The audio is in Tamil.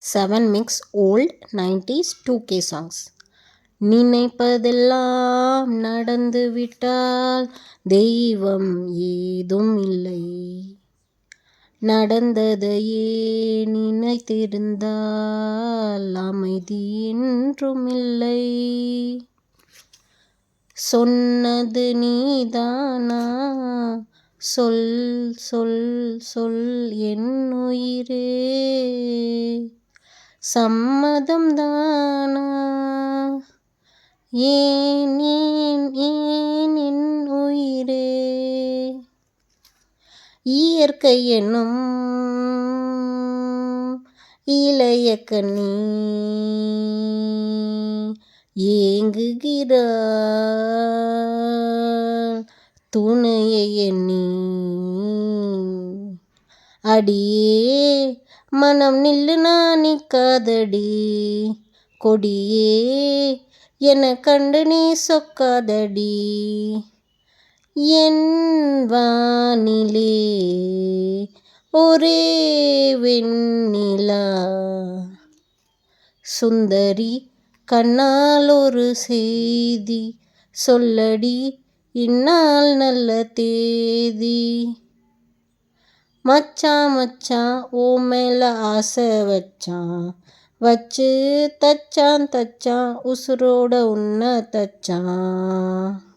7 mix old 90s 2K songs. நினைப்பதெல்லாம் நடந்துவிட்டால் தெய்வம் ஏதும் இல்லை. நடந்ததையே நினைத்திருந்தால் அமைதி என்றும் இல்லை. சொன்னது நீதானா? சொல் சொல் சொல் என் உயிரே. சம்மதம் தானா? ஏன் ஏன் ஏன் என் உயிரே. இயற்கை என்னும் இளைய கண்ணி ஏங்குகிறாள் துணையை எண்ணி. அடியே மனம் நில்லு நிற்காதடி, கொடியே என கண்டு நீ சொக்காதடி. என் வானிலே ஒரே வெண்ணிலா, சுந்தரி கண்ணால் ஒரு செய்தி சொல்லடி, இந்நாள் நல்ல தேதி. மச்சான் மச்சான் ஓ மேல ஆசை வச்சான், வச்சு தச்சான் தச்சான் உசுரோட உன்னை தச்சான்.